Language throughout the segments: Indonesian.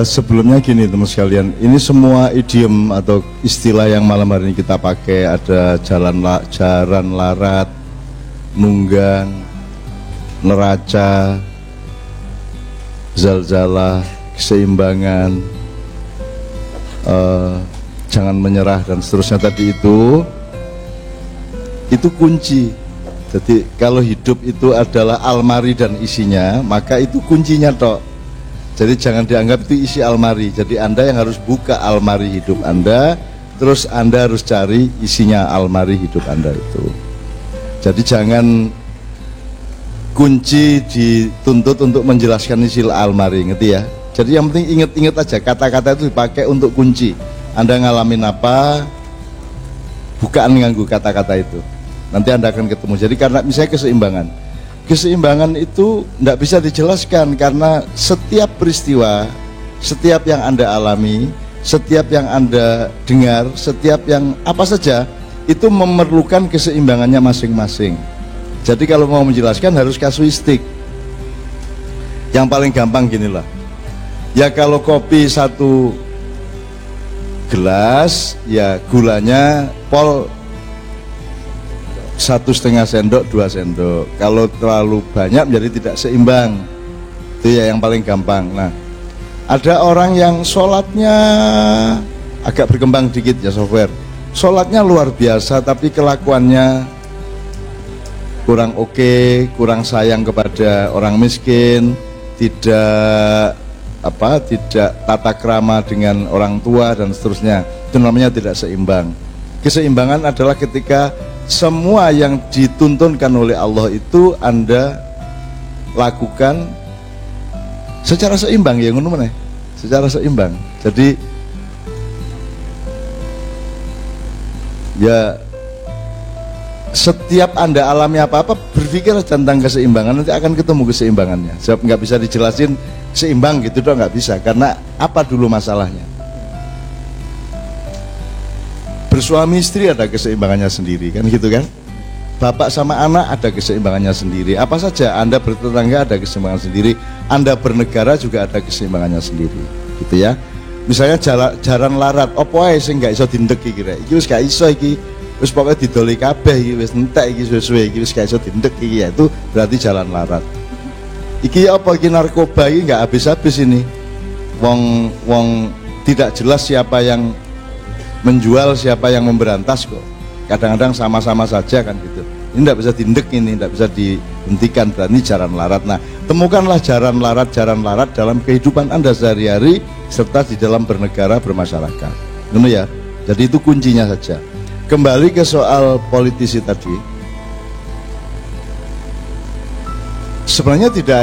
Sebelumnya gini teman sekalian, ini semua idiom atau istilah yang malam hari ini kita pakai, ada jaran larat, nunggang, neraca, zalzalah, keseimbangan, jangan menyerah dan seterusnya tadi itu kunci. Jadi kalau hidup itu adalah almari dan isinya, maka itu kuncinya tok. Jadi jangan dianggap itu isi almari. Jadi Anda yang harus buka almari hidup Anda, terus Anda harus cari isinya almari hidup Anda itu. Jadi jangan kunci dituntut untuk menjelaskan isi almari, ngerti ya? Jadi yang penting ingat-ingat aja, kata-kata itu dipakai untuk kunci. Anda ngalamin apa, bukaan nganggu kata-kata itu. Nanti Anda akan ketemu. Jadi karena misalnya keseimbangan itu tidak bisa dijelaskan, karena setiap peristiwa, setiap yang Anda alami, setiap yang Anda dengar, setiap yang apa saja itu memerlukan keseimbangannya masing-masing. Jadi kalau mau menjelaskan harus kasuistik. Yang paling gampang ginilah, ya kalau kopi 1 gelas, ya gulanya 1,5 sendok, 2 sendok. Kalau terlalu banyak menjadi tidak seimbang. Itu ya yang paling gampang. Nah, ada orang yang sholatnya agak berkembang dikit ya software. Sholatnya luar biasa tapi kelakuannya kurang oke, kurang sayang kepada orang miskin, tidak tata krama dengan orang tua dan seterusnya. Itu namanya tidak seimbang. Keseimbangan adalah ketika semua yang dituntunkan oleh Allah itu Anda lakukan secara seimbang, ya ngono meneh, secara seimbang. Jadi ya setiap Anda alami apa-apa, berpikir tentang keseimbangan, nanti akan ketemu keseimbangannya. Sebab nggak bisa dijelasin seimbang gitu doang, nggak bisa. Karena apa dulu masalahnya? Bersuami istri ada keseimbangannya sendiri, kan gitu kan? Bapak sama anak ada keseimbangannya sendiri. Apa saja, Anda bertetangga ada keseimbangan sendiri, Anda bernegara juga ada keseimbangannya sendiri, gitu ya. Misalnya jaran larat, opo ae sing gak iso dindek iki rek. Iki wis gak iso iki. Wis pokoke didoli kabeh iki, wis entek iki suwe-suwe iki, wis gak iso dindek iki ya. Itu berarti jalan larat. Iki apa iki, narkoba iki gak habis-habis ini. Wong tidak jelas siapa yang menjual, siapa yang memberantas kok. Kadang-kadang sama-sama saja kan gitu. Ini tidak bisa dindek, ini tidak bisa dihentikan, berarti jaran larat. Nah, temukanlah jaran larat dalam kehidupan Anda sehari-hari serta di dalam bernegara, bermasyarakat. Benar ya? Jadi itu kuncinya saja. Kembali ke soal politisi tadi. Sebenarnya tidak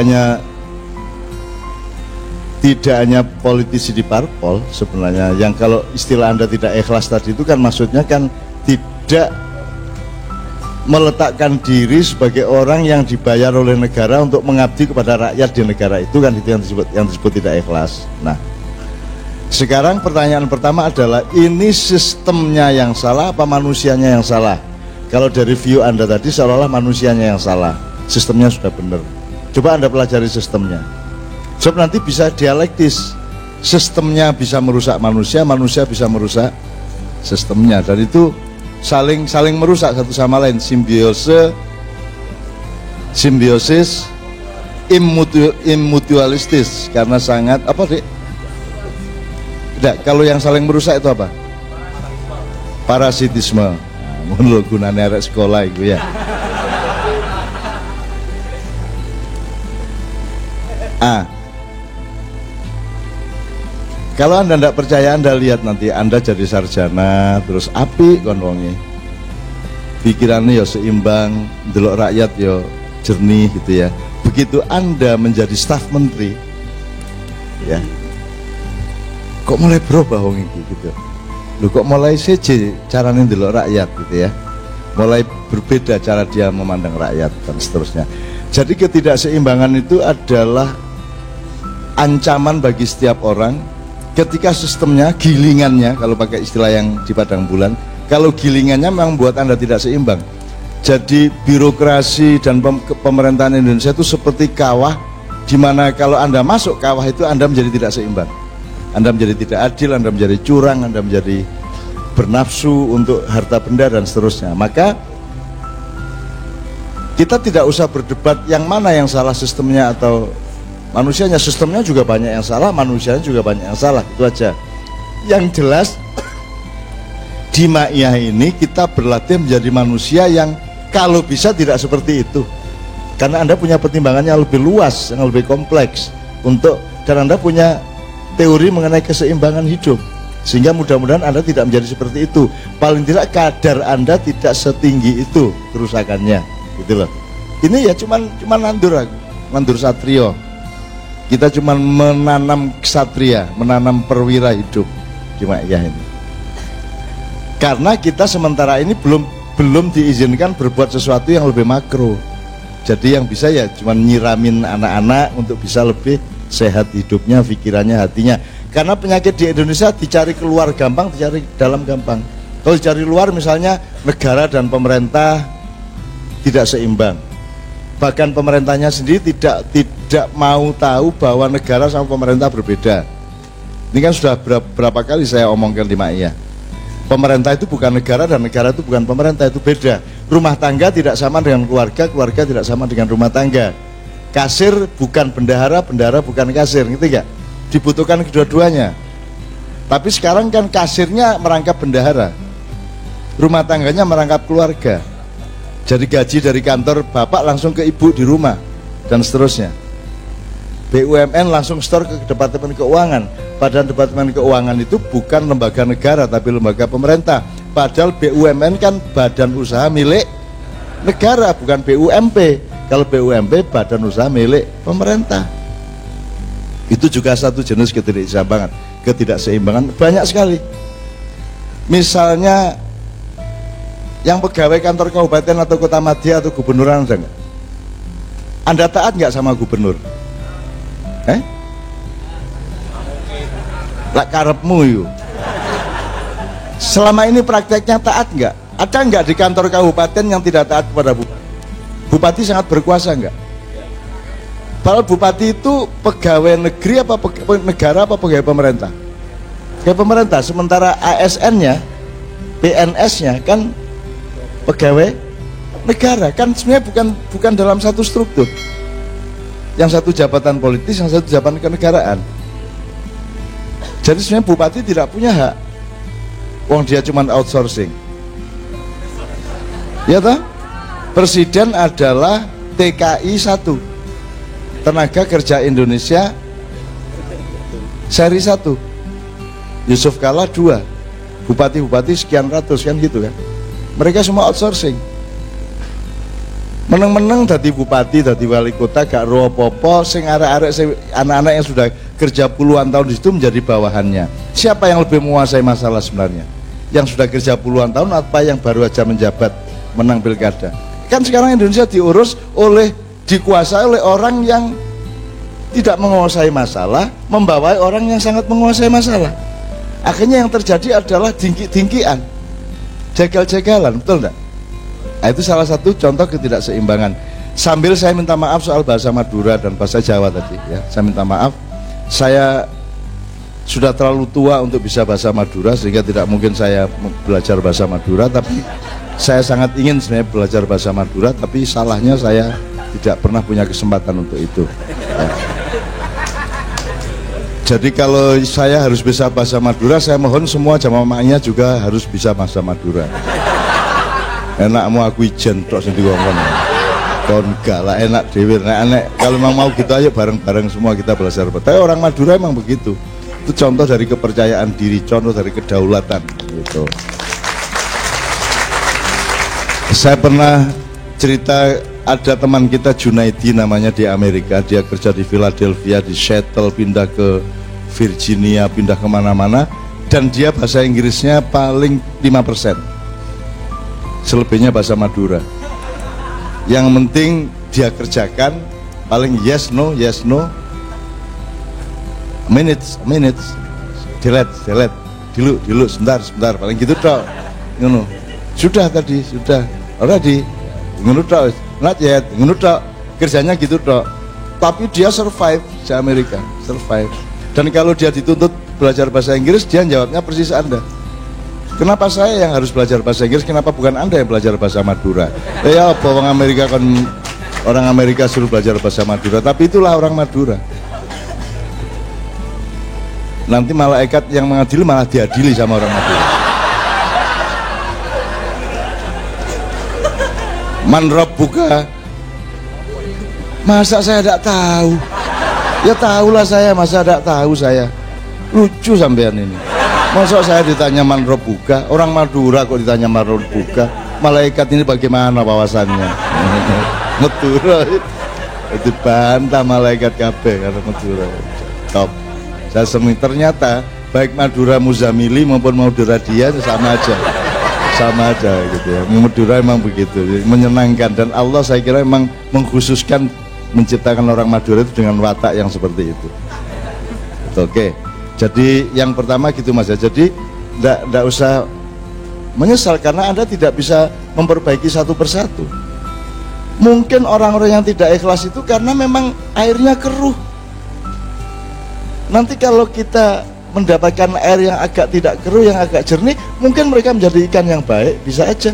hanya politisi di parpol sebenarnya, yang kalau istilah Anda tidak ikhlas tadi itu kan maksudnya kan tidak meletakkan diri sebagai orang yang dibayar oleh negara untuk mengabdi kepada rakyat di negara itu, kan itu yang disebut tidak ikhlas. Nah, sekarang pertanyaan pertama adalah, ini sistemnya yang salah apa manusianya yang salah? Kalau dari view Anda tadi seolah-olah manusianya yang salah, sistemnya sudah benar. Coba Anda pelajari sistemnya. Sebab nanti bisa dialektis, sistemnya bisa merusak manusia, manusia bisa merusak sistemnya, dan itu saling merusak satu sama lain. Simbiosis immutualistis, karena sangat apa dek? Tidak, kalau yang saling merusak itu apa? Parasitisme. Menurut gunanya arek sekolah itu ya. Kalau Anda tidak percaya, Anda lihat nanti Anda jadi sarjana, terus apik kon wonge. Pikirannya ya seimbang, delok rakyat ya jernih gitu ya. Begitu Anda menjadi staf menteri, ya, kok mulai berubah wong iki gitu. Loh, kok mulai seje caranya delok rakyat gitu ya. Mulai berbeda cara dia memandang rakyat dan seterusnya. Jadi ketidakseimbangan itu adalah ancaman bagi setiap orang. Ketika sistemnya, gilingannya, kalau pakai istilah yang di Padang Bulan, kalau gilingannya memang membuat Anda tidak seimbang. Jadi birokrasi dan pemerintahan Indonesia itu seperti kawah Dimana kalau Anda masuk kawah itu Anda menjadi tidak seimbang, Anda menjadi tidak adil, Anda menjadi curang, Anda menjadi bernafsu untuk harta benda dan seterusnya. Maka kita tidak usah berdebat yang mana yang salah, sistemnya atau manusianya. Sistemnya juga banyak yang salah, manusianya juga banyak yang salah, itu aja. Yang jelas di Ma'iyah ini kita berlatih menjadi manusia yang kalau bisa tidak seperti itu, karena Anda punya pertimbangannya lebih luas, yang lebih kompleks dan Anda punya teori mengenai keseimbangan hidup, sehingga mudah-mudahan Anda tidak menjadi seperti itu. Paling tidak kadar Anda tidak setinggi itu kerusakannya, gitu loh. Ini ya cuman nandur satrio. Kita cuman menanam ksatria, menanam perwira hidup di Ma'iyah ini. Karena kita sementara ini belum diizinkan berbuat sesuatu yang lebih makro. Jadi yang bisa ya cuma nyiramin anak-anak untuk bisa lebih sehat hidupnya, pikirannya, hatinya. Karena penyakit di Indonesia dicari keluar gampang, dicari dalam gampang. Kalau dicari luar misalnya negara dan pemerintah tidak seimbang. Bahkan pemerintahnya sendiri tidak mau tahu bahwa negara sama pemerintah berbeda. Ini kan sudah berapa kali saya omongkan di Ma'iyah. Pemerintah itu bukan negara dan negara itu bukan pemerintah, itu beda. Rumah tangga tidak sama dengan keluarga, keluarga tidak sama dengan rumah tangga. Kasir bukan bendahara, bendahara bukan kasir, gitu gak? Dibutuhkan kedua-duanya. Tapi sekarang kan kasirnya merangkap bendahara, rumah tangganya merangkap keluarga. Jadi gaji dari kantor bapak langsung ke ibu di rumah dan seterusnya. BUMN langsung store ke Departemen Keuangan. Padahal Departemen Keuangan itu bukan lembaga negara tapi lembaga pemerintah. Padahal BUMN kan badan usaha milik negara, bukan BUMP. Kalau BUMP badan usaha milik pemerintah. Itu juga satu jenis ketidakseimbangan banyak sekali. Misalnya yang pegawai kantor kabupaten atau kota madya atau gubernuran ada nggak? Anda taat nggak sama gubernur? Lah karepmu yuk. Selama ini prakteknya taat nggak? Ada nggak di kantor kabupaten yang tidak taat kepada bupati? Bupati sangat berkuasa nggak? Padahal bupati itu pegawai negeri apa negara apa pegawai pemerintah? Pegawai pemerintah. Sementara ASN-nya, PNS-nya kan pegawai negara. Kan sebenarnya bukan dalam satu struktur. Yang satu jabatan politis, yang satu jabatan kenegaraan. Jadi sebenarnya bupati tidak punya hak. Wong dia cuma outsourcing. Ya toh? Presiden adalah TKI 1, Tenaga Kerja Indonesia seri 1. Yusuf Kala 2. Bupati-bupati sekian ratus kan gitu kan. Mereka semua outsourcing. Meneng-meneng dadi bupati, dadi wali kota gak ro apa-apa, sing arek-arek anak-anak yang sudah kerja puluhan tahun di situ menjadi bawahannya. Siapa yang lebih menguasai masalah sebenarnya? Yang sudah kerja puluhan tahun apa yang baru aja menjabat menang pilkada? Kan sekarang Indonesia dikuasai oleh orang yang tidak menguasai masalah, membawai orang yang sangat menguasai masalah. Akhirnya yang terjadi adalah dingki-dingkian, jegal-jegalan, betul enggak? Nah, itu salah satu contoh ketidakseimbangan. Sambil saya minta maaf soal bahasa Madura dan bahasa Jawa tadi ya. Saya minta maaf, saya sudah terlalu tua untuk bisa bahasa Madura sehingga tidak mungkin saya belajar bahasa Madura, tapi saya sangat ingin sebenarnya belajar bahasa Madura, tapi salahnya saya tidak pernah punya kesempatan untuk itu ya. Jadi kalau saya harus bisa bahasa Madura, saya mohon semua jamaahnya juga harus bisa bahasa Madura. Enakmu aku ijen tok sing diwongkon. Kon gak lah enak dhewe. Nek kalau memang mau kita ayo bareng-bareng semua kita belajar. Tapi orang Madura emang begitu. Itu contoh dari kepercayaan diri, contoh dari kedaulatan gitu. Saya pernah cerita ada teman kita Junaidi namanya di Amerika, dia kerja di Philadelphia, di Seattle, pindah ke Virginia, pindah kemana-mana, dan dia bahasa Inggrisnya paling 5%. Selebihnya bahasa Madura. Yang penting dia kerjakan paling yes no minutes delete dulu sebentar paling gitu tok ngono. Sudah tadi already ngono tok, not yet ngono tok, kerjanya gitu tok. tapi dia survive di Amerika, survive. Dan kalau dia dituntut belajar bahasa Inggris, dia jawabnya persis Anda. Kenapa saya yang harus belajar bahasa Inggris, kenapa bukan Anda yang belajar bahasa Madura? Ya apa orang Amerika kan, orang Amerika suruh belajar bahasa Madura, tapi itulah orang Madura. Nanti malaikat yang mengadili malah diadili sama orang Madura. Man rabbuka, masa saya tidak tahu? Ya tahulah saya, masa tidak tahu saya? Lucu sampean ini. Masa saya ditanya man rabbuka, orang Madura kok ditanya man rabbuka? Malaikat ini bagaimana wawasannya? Madura itu bantah malaikat kabeh karena Madura. Top. Saya semi ternyata baik Madura Muzamili maupun Madura dia sama aja gitu ya. Madura memang begitu, menyenangkan, dan Allah saya kira memang mengkhususkan menciptakan orang Madura itu dengan watak yang seperti itu. Oke, jadi yang pertama gitu Mas ya. Jadi tidak usah menyesal karena Anda tidak bisa memperbaiki satu persatu. Mungkin orang-orang yang tidak ikhlas itu karena memang airnya keruh. Nanti kalau kita mendapatkan air yang agak tidak keruh, yang agak jernih, mungkin mereka menjadi ikan yang baik, bisa aja.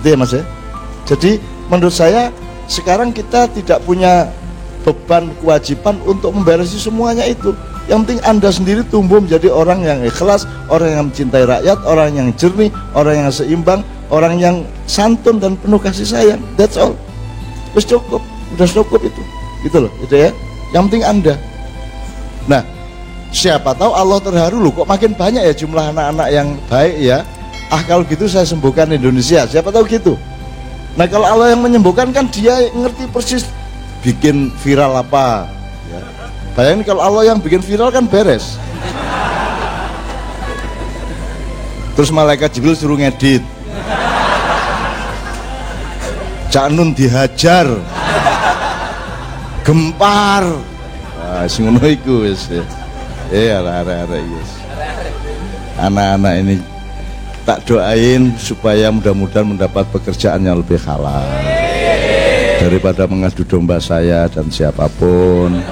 Gitu ya Mas ya. Jadi menurut saya sekarang kita tidak punya beban kewajiban untuk memberesi semuanya itu. Yang penting Anda sendiri tumbuh menjadi orang yang ikhlas, orang yang mencintai rakyat, orang yang jernih, orang yang seimbang, orang yang santun dan penuh kasih sayang. That's all. Terus cukup, udah cukup itu. Gitu loh, gitu ya. Yang penting Anda. Nah, siapa tahu Allah terharu loh, kok makin banyak ya jumlah anak-anak yang baik ya. Kalau gitu saya sembuhkan Indonesia, siapa tahu gitu. Nah kalau Allah yang menyembuhkan kan dia ngerti persis bikin viral apa ya. Bayangin kalau Allah yang bikin viral kan beres. Terus malaikat Jibril suruh ngedit, Cak Nun dihajar, gempar, sing ngono iku wis. Arek-arek yes. Anak-anak ini tak doain supaya mudah-mudahan mendapat pekerjaan yang lebih halal daripada mengadu domba saya dan siapapun,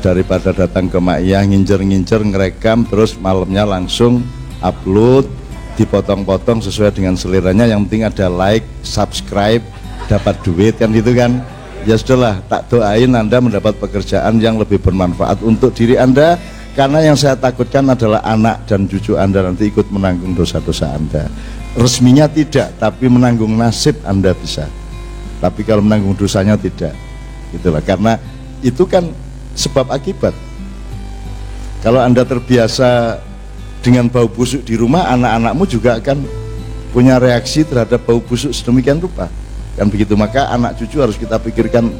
daripada datang ke Maiyah ngincer-ngincer ngerekam terus malamnya langsung upload dipotong-potong sesuai dengan seleranya. Yang penting ada like, subscribe, dapat duit kan gitu kan. Ya sudahlah, tak doain Anda mendapat pekerjaan yang lebih bermanfaat untuk diri Anda, karena yang saya takutkan adalah anak dan cucu Anda nanti ikut menanggung dosa-dosa Anda. Resminya tidak, tapi menanggung nasib Anda bisa. Tapi kalau menanggung dosanya tidak. Itulah, karena itu kan sebab akibat. Kalau Anda terbiasa dengan bau busuk di rumah, anak-anakmu juga akan punya reaksi terhadap bau busuk sedemikian rupa. Kan begitu, maka anak cucu harus kita pikirkan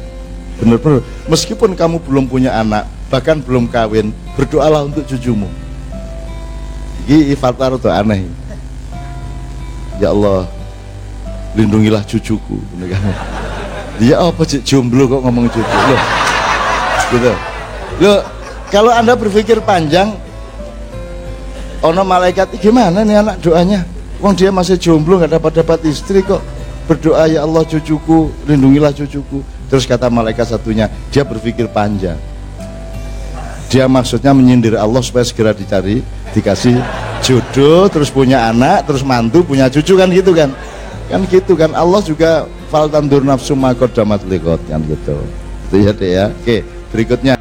benar-benar. Meskipun kamu belum punya anak, bahkan belum kawin, berdoalah untuk cucumu. Ini ifatar atau aneh. Ya Allah, lindungilah cucuku. Dia apa sih jomblo kok ngomong cucu loh. Gitu. Loh, kalau Anda berpikir panjang, ono malaikat gimana nih anak doanya? Wong dia masih jomblo, nggak dapat istri kok. Berdoa, ya Allah cucuku, lindungilah cucuku. Terus kata malaikat satunya, dia berpikir panjang. Dia maksudnya menyindir Allah supaya segera dicari, dikasih jodoh, terus punya anak, terus mantu, punya cucu kan gitu kan. Kan gitu kan, Allah juga fal tandur nafsu ma qaddamat liqat kan gitu. Itu ya deh ya. Oke, berikutnya